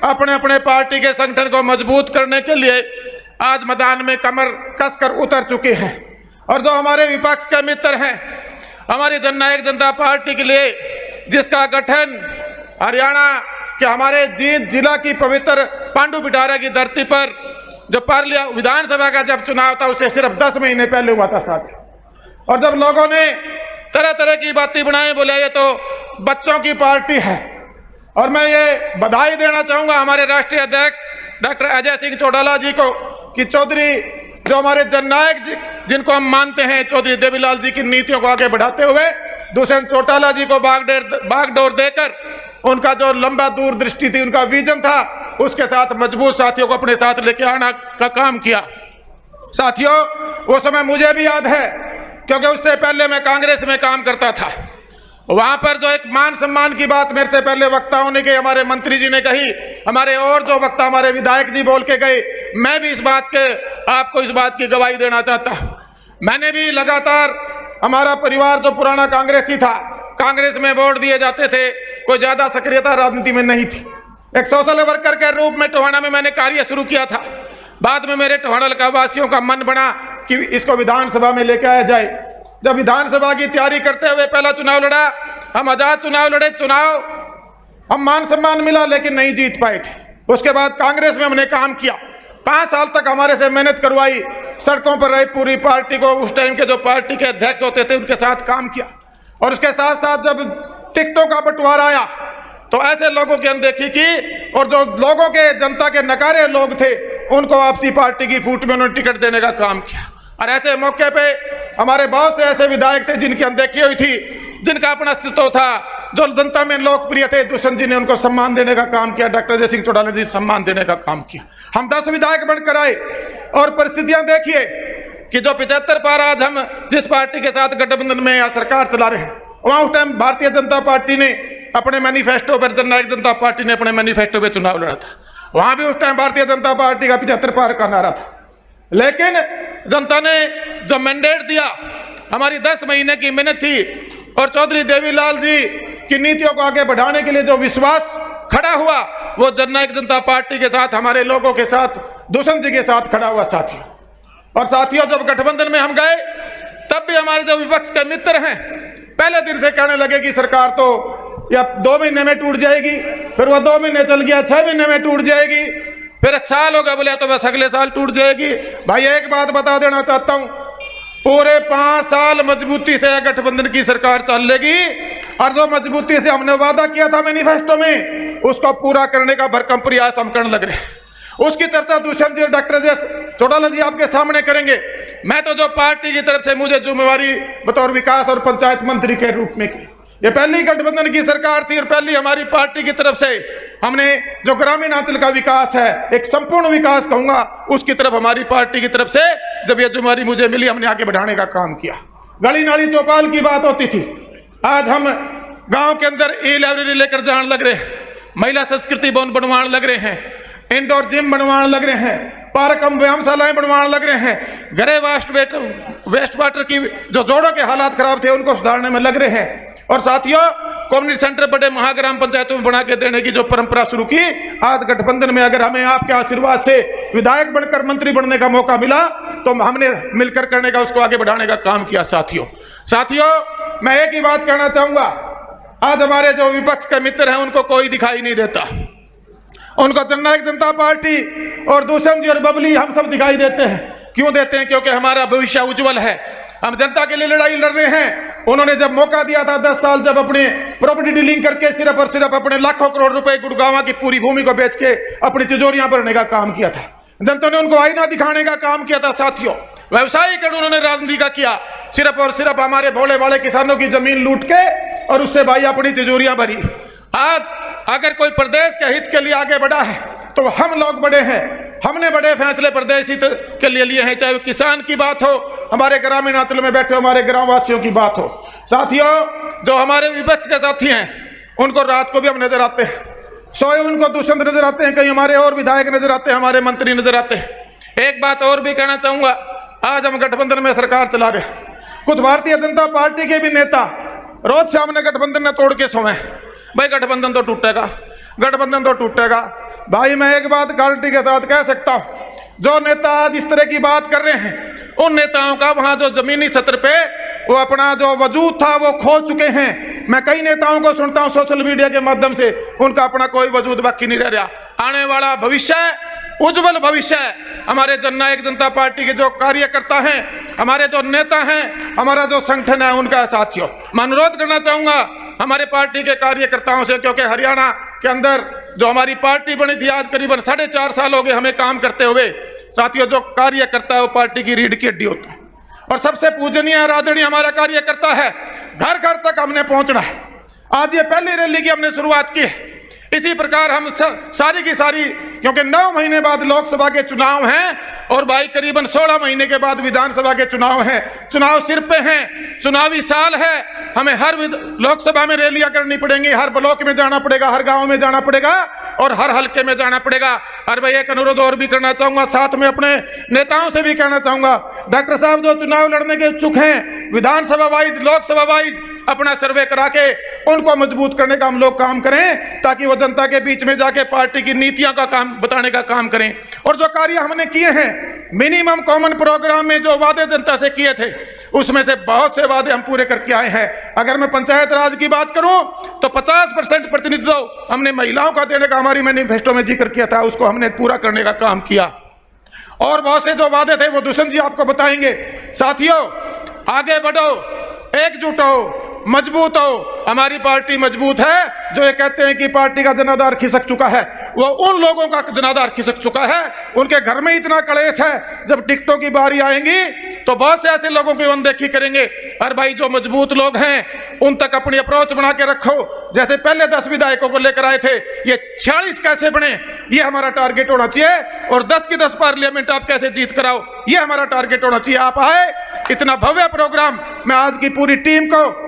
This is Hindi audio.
अपने अपने पार्टी के संगठन को मजबूत करने के लिए आज मैदान में कमर कसकर उतर चुके हैं। और जो हमारे विपक्ष के मित्र हैं, हमारी जननायक जनता पार्टी के लिए जिसका गठन हरियाणा के हमारे जींद जिला की पवित्र पांडु पिटारा की धरती पर जो विधानसभा का जब चुनाव था उससे सिर्फ 10 महीने पहले हुआ था साथी। और जब लोगों ने तरह तरह की बातें बनाई, बोले ये तो बच्चों की पार्टी है। और मैं ये बधाई देना चाहूँगा हमारे राष्ट्रीय अध्यक्ष डॉक्टर अजय सिंह चौटाला जी को कि चौधरी जो हमारे जननायक जिनको हम मानते हैं, चौधरी देवीलाल जी की नीतियों को आगे बढ़ाते हुए दुष्यंत चौटाला जी को बागडोर देकर उनका जो लंबा दूरदृष्टि थी, उनका विजन था, उसके साथ मजबूत साथियों को अपने साथ लेके आना का काम किया। साथियों, वो समय मुझे भी याद है क्योंकि उससे पहले मैं कांग्रेस में काम करता था। वहां पर जो एक मान सम्मान की बात मेरे से पहले वक्ताओं ने कही, हमारे मंत्री जी ने कही, हमारे और जो वक्ता हमारे विधायक जी बोल के गए, मैं भी आपको इस बात की गवाही देना चाहता हूं। मैंने भी लगातार, हमारा परिवार जो पुराना कांग्रेसी था, कांग्रेस में वोट दिए जाते थे, कोई ज्यादा सक्रियता राजनीति में नहीं थी। एक सोशल वर्कर के रूप में टोहाना में मैंने कार्य शुरू किया था। बाद में मेरे टोहाना वासियों का मन बना कि इसको विधानसभा में लेकर आया जाए। जब विधानसभा की तैयारी करते हुए पहला चुनाव लड़ा, हम आजाद चुनाव लड़े, हम मान सम्मान मिला लेकिन नहीं जीत पाए थे। उसके बाद कांग्रेस में हमने काम किया, 5 साल तक हमारे से मेहनत करवाई, सड़कों पर रही पूरी पार्टी को, उस टाइम के जो पार्टी के अध्यक्ष होते थे उनके साथ काम किया। और उसके साथ साथ जब टिकटों का बंटवारा आया तो ऐसे लोगों की अनदेखी की, और जो लोगों के जनता के नकारे लोग थे उनको आपसी पार्टी की फूट में उन्होंने टिकट देने का काम किया। और ऐसे मौके पे हमारे बहुत से ऐसे विधायक थे जिनकी अनदेखी हुई थी, जिनका अपना अस्तित्व था, जो जनता में लोकप्रिय थे, दुष्यंत जी ने उनको सम्मान देने का काम किया, डॉक्टर अजय सिंह चौटाला जी सम्मान देने का काम किया। हम 10 विधायक बनकर आए और परिस्थितियां देखिए कि जो 75 पार आज हम जिस पार्टी के साथ गठबंधन में या सरकार चला रहे हैं, वहां उस टाइम भारतीय जनता पार्टी ने अपने मैनिफेस्टो पर, जननायक जनता पार्टी ने अपने मैनिफेस्टो पे चुनाव लड़ा था। वहां भी उस टाइम भारतीय जनता पार्टी का 75 पार का नारा था। लेकिन जनता ने जो मैंडेट दिया, हमारी 10 महीने की मेहनत थी, और चौधरी देवीलाल जी की नीतियों को आगे बढ़ाने के लिए जो विश्वास खड़ा हुआ, वो जननायक जनता पार्टी के साथ, हमारे लोगों के साथ, दुष्यंत जी के साथ खड़ा हुआ साथियों। और साथियों, जब गठबंधन में हम गए तब भी हमारे जो विपक्ष के मित्र हैं पहले दिन से कहने लगे कि सरकार तो या 2 महीने में टूट जाएगी, फिर वो 2 महीने चल गया, 6 महीने में टूट जाएगी, फिर साल होगा, बोले तो बस अगले साल टूट जाएगी। भाई एक बात बता देना चाहता हूं, पूरे 5 साल मजबूती से गठबंधन की सरकार चलेगी, और जो मजबूती से हमने वादा किया था मैनिफेस्टो में, उसको पूरा करने का भरकम प्रयास हम करने लग रहे हैं। उसकी चर्चा दुष्यंत जी और डॉक्टर अजय चौटाला जी आपके सामने करेंगे। मैं तो जो पार्टी की तरफ से मुझे जिम्मेवारी बतौर विकास और पंचायत मंत्री के रूप में की, ये पहली गठबंधन की सरकार थी और पहली हमारी पार्टी की तरफ से हमने जो ग्रामीण अंचल का विकास है, एक संपूर्ण विकास कहूंगा, उसकी तरफ हमारी पार्टी की तरफ से जब ये जिम्मेवारी मुझे मिली, हमने आगे बढ़ाने का काम किया। गली नाली चौपाल की बात होती थी, आज हम गांव के अंदर ई-लाइब्रेरी लेकर जाने लग रहे हैं, महिला संस्कृति भवन बनवाने लग रहे हैं, इंडोर जिम बनवाने लग रहे हैं, पार्क व्यायामशालाएं बनवाने लग रहे हैं, घरे वेस्ट वाटर की जो जोड़ों के हालात खराब थे उनको सुधारने में लग रहे हैं। और साथियों, कम्युनिटी सेंटर बड़े महाग्राम पंचायतों में बना के देने की जो परंपरा शुरू की, आज गठबंधन में अगर हमें आपके आशीर्वाद से विधायक बनकर मंत्री बनने का मौका मिला तो हमने मिलकर करने का, उसको आगे बढ़ाने का काम किया। साथियों, मैं एक ही बात कहना चाहूंगा, आज हमारे जो विपक्ष के मित्र हैं उनको कोई दिखाई नहीं देता, उनको जननायक जनता पार्टी और दुष्यंत जी और बबली हम सब दिखाई देते हैं। क्यों देते हैं? क्योंकि हमारा भविष्य उज्जवल है, हम जनता के लिए लड़ाई लड़ रहे हैं। उन्होंने जब मौका दिया था 10 साल, जब अपने प्रॉपर्टी डीलिंग करके सिर्फ और सिर्फ अपने लाखों करोड़ रुपए गुड़गांव की पूरी भूमि को बेच के अपनी तिजोरियां भरने का काम किया था, जनता ने उनको आईना दिखाने का काम किया था। साथियों, व्यवसायीकरण उन्होंने राजनीति का किया, सिर्फ और सिर्फ हमारे भोले भाले किसानों की जमीन लूट के और उससे भाई अपनी तिजोरियां भरी। आज अगर कोई प्रदेश के हित के लिए आगे बढ़ा है तो हम लोग बड़े हैं, हमने बड़े फैसले प्रदेश हित के लिए लिए हैं, चाहे किसान की बात हो, हमारे ग्रामीण अंचल में बैठे हमारे ग्राम वासियों की बात हो। साथियों, जो हमारे विपक्ष के साथी हैं उनको रात को भी हम नजर आते हैं, सोए उनको दुष्यंत नजर आते हैं, कहीं हमारे और विधायक नजर आते हैं, हमारे मंत्री नजर आते हैं। एक बात और भी कहना चाहूंगा, आज हम गठबंधन में सरकार चला रहे हैं, कुछ भारतीय जनता पार्टी के भी नेता रोज शाम ने गठबंधन ने तोड़ के सोए, भाई गठबंधन तो टूटेगा, गठबंधन तो टूटेगा। भाई मैं एक बात गारंटी के साथ कह सकता हूं, जो नेता आज इस तरह की बात कर रहे हैं, उन नेताओं का वहां जो जमीनी सतह पे वो अपना जो वजूद था वो खो चुके हैं। मैं कई नेताओं को सुनता हूं सोशल मीडिया के माध्यम से, उनका अपना कोई वजूद बाकी नहीं रह रहा। आने वाला भविष्य उज्जवल भविष्य है। हमारे जननायक जनता पार्टी के जो कार्यकर्ता हैं, हमारे जो नेता हैं, हमारा जो संगठन है, उनका साथियों मैं अनुरोध करना चाहूंगा हमारे पार्टी के कार्यकर्ताओं से, क्योंकि हरियाणा के अंदर जो हमारी पार्टी बनी थी आज करीबन 4.5 साल हो गए हमें काम करते हुए। साथियों, जो कार्यकर्ता है वो पार्टी की रीढ़ की हड्डी होता है और सबसे पूजनीय और आदरणीय हमारा कार्यकर्ता है। घर घर तक हमने पहुंचना है। आज ये पहली रैली की हमने शुरुआत की है। इसी प्रकार हम सारी की सारी, क्योंकि 9 महीने बाद लोकसभा के चुनाव हैं और भाई करीबन 16 महीने के बाद विधानसभा के चुनाव हैं। चुनाव सिर पे हैं, चुनावी साल है। हमें हर लोकसभा में रैलियां करनी पड़ेंगी, हर ब्लॉक में जाना पड़ेगा, हर गांव में जाना पड़ेगा और हर हल्के में जाना पड़ेगा। और भाई एक अनुरोध और भी करना चाहूंगा, साथ में अपने नेताओं से भी कहना चाहूंगा, डॉक्टर साहब जो चुनाव लड़ने के इच्छुक हैं, विधानसभा वाइज लोकसभा वाइज अपना सर्वे करा के उनको मजबूत करने का हम लोग काम करें, ताकि वो जनता के बीच में जाके पार्टी की नीतियों का काम बताने का काम करें। और जो कार्य हमने किए हैं मिनिमम कॉमन प्रोग्राम में, जो वादे जनता से किए थे, उसमें से बहुत से वादे हम पूरे करके आए हैं। अगर मैं पंचायत राज की बात करूं तो 50% प्रतिनिधित्व हमने महिलाओं का देने का हमारी मैनिफेस्टो में जिक्र किया था, उसको हमने पूरा करने का काम किया। और बहुत से जो वादे थे वो दुष्यंत जी आपको बताएंगे। साथियों, आगे बढ़ो, एकजुट हो, मजबूत हो। हमारी पार्टी मजबूत है। जो ये कहते हैं कि पार्टी का जनाधार खिसक चुका है, वो उन लोगों का जनाधार खिसक चुका है। उनके घर में इतना कलेश है, जब टिकटों की बारी आएंगी तो बहुत से ऐसे लोगों की अनदेखी करेंगे। और भाई जो मजबूत लोग हैं उन तक अपनी अप्रोच बना के रखो। जैसे पहले 10 विधायकों को लेकर आए थे, ये 46 कैसे बने, ये हमारा टारगेट होना चाहिए। और 10 की 10 पार्लियामेंट आप कैसे जीत कराओ, ये हमारा टारगेट होना चाहिए। आप आए, इतना भव्य प्रोग्राम मैं आज की पूरी टीम को